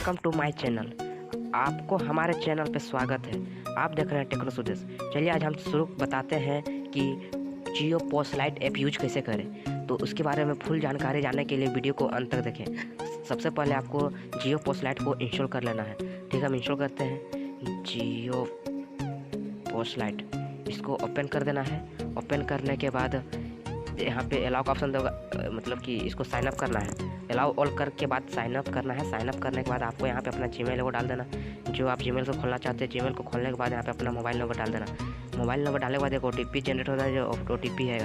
Welcome to my channel. आपको हमारे channel पे स्वागत है। आप देख रहे हैं टेक्नो सुदेश। चलिए आज हम शुरू बताते हैं कि जियो पोस्ट लाइट ऐप यूज कैसे करें। तो उसके बारे में फुल जानकारी जानने के लिए वीडियो को अंत तक देखें। सबसे पहले आपको जियो पोस्ट लाइट को इंस्टॉल कर लेना है। ठीक है, हम इंस्टॉल करते हैं जियो पोस्ट लाइट। इसको ओपन कर देना है। ओपन करने के बाद यहाँ पे अलाउ का ऑप्शन होगा, मतलब कि इसको साइन अप करना है। अलाउ ऑल करके बाद साइन अप करना है। साइन अप करने के बाद आपको यहाँ पे अपना जीमेल को डाल देना, जो आप जीमेल को खोलना चाहते हैं। जीमेल को खोलने के बाद यहाँ पे अपना मोबाइल नंबर डाल देना। मोबाइल नंबर डालने के बाद एक OTP जनरेट होता है, जो OTP है।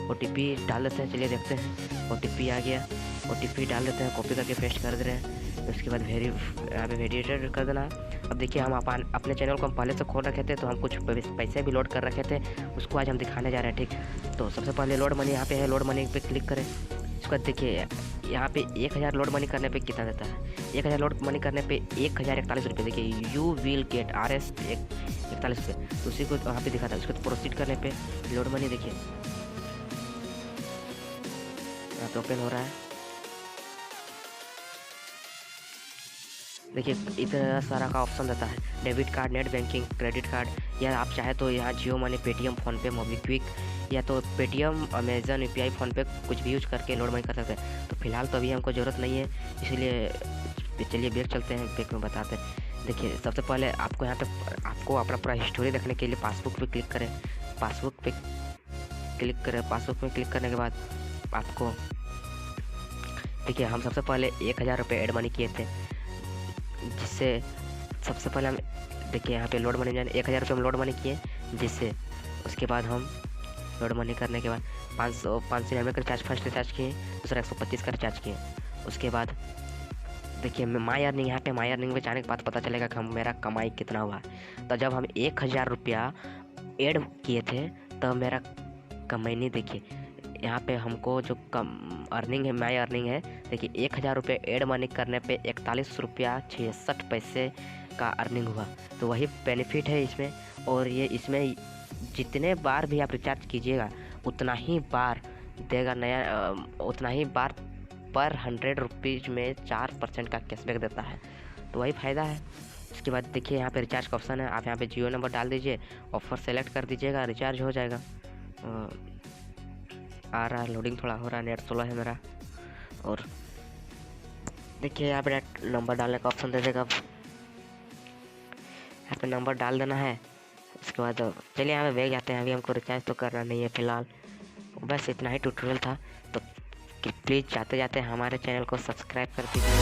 OTP डाल देते हैं। चलिए देखते हैं। OTP आ गया। OTP डाल देते हैं, कॉपी करके पेस्ट कर दे रहे हैं। उसके बाद यहाँ पे वेरीफाइड कर देना है। अब देखिए, हम अपने चैनल को हम पहले से खोल रखे थे, तो हम कुछ पैसे भी लोड कर रखे थे, उसको आज हम दिखाने जा रहे हैं। ठीक, तो सबसे पहले लोड मनी यहाँ पे है। लोड मनी पे क्लिक करें। इसके बाद देखिए यहाँ पे 1000 लोड मनी करने पे कितना देता है। 1000 लोड मनी करने पे 1041 रुपये। देखिए यू विल गेट RS 41 रुपये, तो उसी को वहाँ पे दिखाता है। उसके बाद प्रोसीड करने पे लोड मनी देखिए यहाँ पे ओपन हो रहा है। देखिए इतना सारा का ऑप्शन देता है, debit card, net banking, credit card, या आप चाहे तो यहाँ जियो मनी, पेटीएम, फ़ोनपे, मोबीक्विक, या तो पेटीएम, अमेजन, UPI, फ़ोनपे कुछ भी यूज करके लोड मनी कर सकते हैं। तो फिलहाल तो अभी हमको ज़रूरत नहीं है, इसलिए चलिए बैक चलते हैं। बैक में बताते हैं। देखिए सबसे पहले आपको यहाँ पे आपको अपना पूरा हिस्टोरी देखने के लिए पासबुक पे क्लिक करें। पासबुक पे क्लिक करने के बाद आपको देखिए, हम सबसे पहले 1000 रुपये एड मनी किए थे, जिससे सबसे पहले हम देखिए यहाँ पे लोड मनी जाने 1000 रुपये हम लोड मनी किए, जिससे उसके बाद हम लोड मनी करने के बाद 599 का रिचार्ज फर्स्ट रिचार्ज किए, दूसरा 125 का रिचार्ज किए। उसके बाद देखिए माई अर्निंग, यहाँ पे माई अर्निंग में जाने के बाद पता चलेगा कि मेरा कमाई कितना हुआ। तो जब हम 1000 रुपया ऐड किए थे तब मेरा कमाई नहीं, देखिए यहाँ पे हमको जो कम अर्निंग है, माई अर्निंग है, देखिए 1000 रुपये ऐड मनी करने पे 41 रुपया 66 पैसे का अर्निंग हुआ। तो वही बेनिफिट है इसमें। और ये इसमें जितने बार भी आप रिचार्ज कीजिएगा उतना ही बार देगा नया, उतना ही बार पर 100 रुपीज़ में 4% का कैशबैक देता है। तो वही फ़ायदा है। उसके बाद देखिए यहाँ पे रिचार्ज का ऑप्शन है। आप यहाँ पे जियो नंबर डाल दीजिए, ऑफर सेलेक्ट कर दीजिएगा, रिचार्ज हो जाएगा। आ रहा है, लोडिंग थोड़ा हो रहा है, नेट स्लो है मेरा। और देखिए यहाँ पे नंबर डालने का ऑप्शन दे देगा, यहाँ पे नंबर डाल देना है। उसके बाद चलिए यहाँ पे बैग जाते हैं। अभी हमको रिचार्ज तो करना नहीं है फिलहाल। बस इतना ही ट्यूटोरियल था। तो प्लीज़ जाते जाते हमारे चैनल को सब्सक्राइब कर दीजिए।